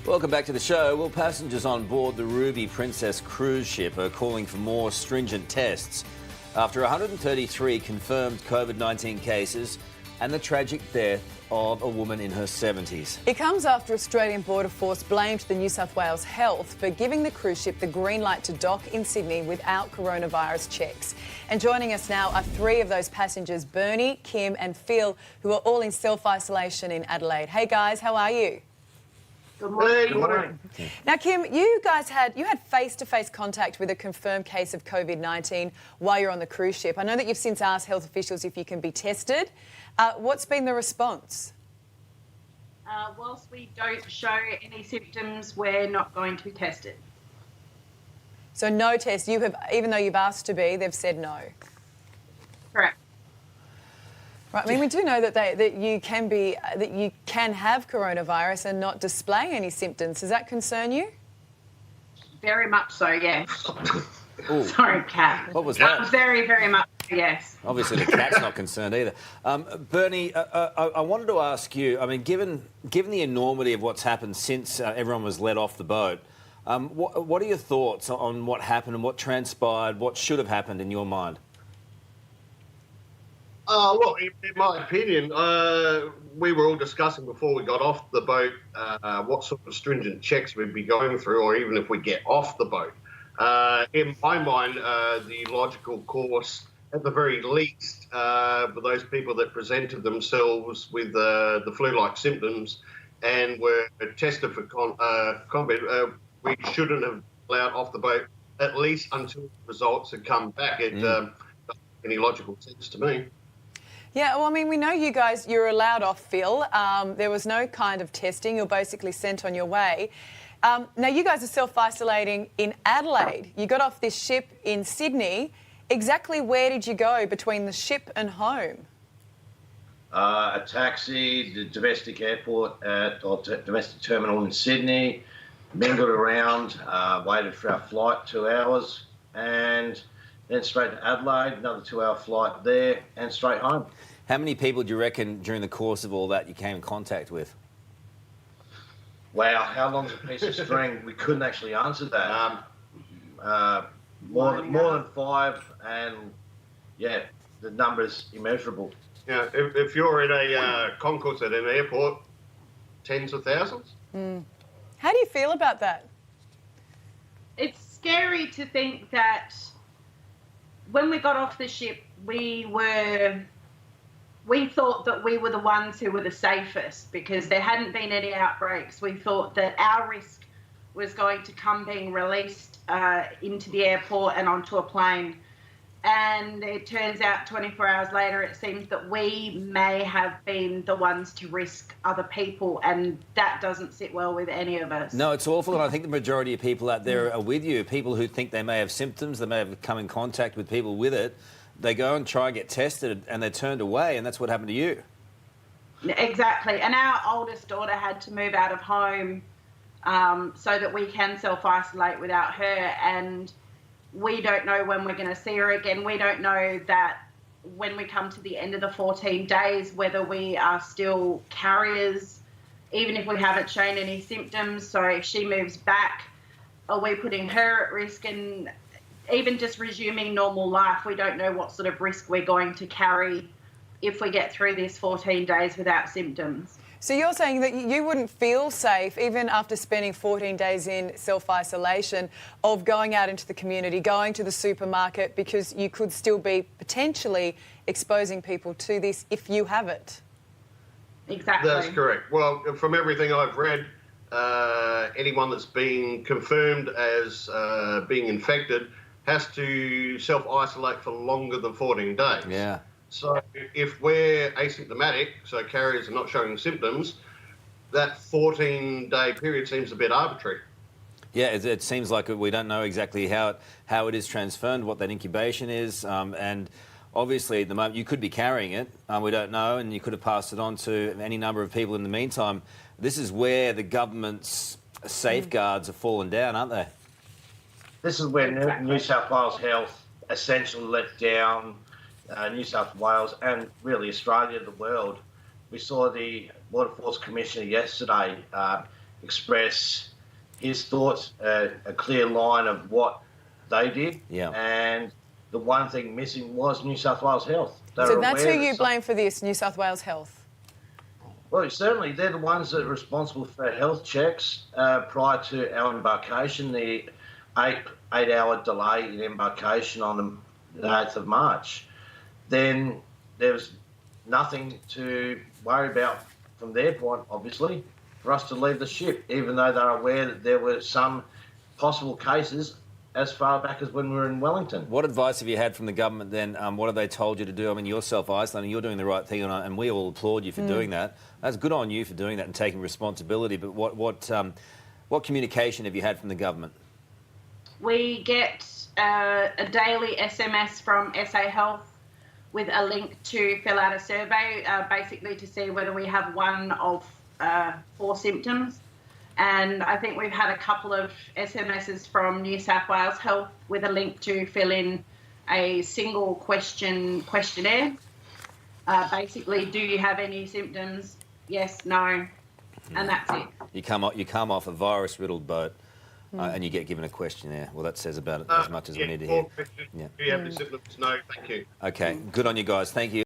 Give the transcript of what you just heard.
Welcome back to the show. Well, passengers on board the Ruby Princess cruise ship are calling for more stringent tests after 133 confirmed COVID-19 cases and the tragic death of a woman in her 70s. It comes after Australian Border Force blamed the New South Wales Health for giving the cruise ship the green light to dock in Sydney without coronavirus checks. And joining us now are three of those passengers, Bernie, Kim and Phil, who are all in self-isolation in Adelaide. Hey guys, how are you? Good morning. Good morning. Now, Kim, you had face-to-face contact with a confirmed case of COVID-19 while you're on the cruise ship. I know that you've since asked health officials if you can be tested. What's been the response? Whilst we don't show any symptoms, we're not going to be tested. So no test. You have, even though you've asked to be, they've said no. Correct. Right. I mean, we do know that you can have coronavirus and not display any symptoms. Does that concern you? Very much so, yes. Ooh. Sorry, cat. What was that? Very, very much so, yes. Obviously, the cat's not concerned either. Bernie, I wanted to ask you, I mean, given the enormity of what's happened since everyone was let off the boat, what are your thoughts on what happened and what transpired, what should have happened in your mind? Look, in my opinion, we were all discussing before we got off the boat what sort of stringent checks we'd be going through, or even if we get off the boat. In my mind, the logical course, at the very least, for those people that presented themselves with the flu-like symptoms and were tested for COVID, we shouldn't have allowed off the boat, at least until the results had come back. It doesn't make any logical sense to me. Yeah, well, I mean, we know you guys, you're allowed off, Phil. There was no kind of testing. You're basically sent on your way. Now, you guys are self-isolating in Adelaide. You got off this ship in Sydney. Exactly where did you go between the ship and home? A taxi, the domestic airport or domestic terminal in Sydney, mingled around, waited for our flight 2 hours, and then straight to Adelaide, another 2-hour flight there, and straight home. How many people do you reckon during the course of all that you came in contact with? Wow, how long's a piece of string? We couldn't actually answer that. More than 5, and yeah, the number's immeasurable. Yeah, if you're in a concourse at an airport, tens of thousands. How do you feel about that? It's scary to think that when we got off the ship, we thought that we were the ones who were the safest because there hadn't been any outbreaks. We thought that our risk was going to come being released into the airport and onto a plane. And it turns out 24 hours later, it seems that we may have been the ones to risk other people, and that doesn't sit well with any of us. No, it's awful, and I think the majority of people out there are with you. People who think they may have symptoms, they may have come in contact with people with it. They go and try and get tested, and they're turned away, and that's what happened to you. Exactly, and our oldest daughter had to move out of home so that we can self-isolate without her, and we don't know when we're going to see her again. We don't know that when we come to the end of the 14 days, whether we are still carriers, even if we haven't shown any symptoms. So if she moves back, are we putting her at risk? And even just resuming normal life, we don't know what sort of risk we're going to carry if we get through this 14 days without symptoms. So you're saying that you wouldn't feel safe, even after spending 14 days in self-isolation, of going out into the community, going to the supermarket, because you could still be potentially exposing people to this if you have it? Exactly. That's correct. Well, from everything I've read, anyone that's been confirmed as being infected has to self-isolate for longer than 14 days. Yeah. So if we're asymptomatic, so carriers are not showing symptoms, that 14-day period seems a bit arbitrary. Yeah, it seems like we don't know exactly how it is transferred, what that incubation is, and obviously at the moment you could be carrying it, we don't know, and you could have passed it on to any number of people in the meantime. This is where the government's safeguards have fallen down, aren't they? This is where New South Wales Health essentially let down New South Wales and really Australia, the world. We saw the Border Force Commissioner yesterday. express his thoughts, a clear line of what they did. Yeah. And the one thing missing was New South Wales Health. So that's who you blame for this, New South Wales Health? Well, certainly they're the ones that are responsible for health checks prior to our embarkation, the eight-hour delay in embarkation on the 8th of March. Then there was nothing to worry about from their point, obviously, for us to leave the ship, even though they're aware that there were some possible cases as far back as when we were in Wellington. What advice have you had from the government then? What have they told you to do? I mean, you're self-isolating, you're doing the right thing, and we all applaud you for doing that. That's good on you for doing that and taking responsibility. But what communication have you had from the government? We get a daily SMS from SA Health with a link to fill out a survey, basically to see whether we have one of 4 symptoms. And I think we've had a couple of SMSs from New South Wales Health with a link to fill in a single questionnaire. Basically, do you have any symptoms? Yes, no, and that's it. You come off a virus-riddled boat and you get given a questionnaire. Well, that says about it as much as we need to hear. Do you have any symptoms? No, thank you. Okay, good on you guys. Thank you.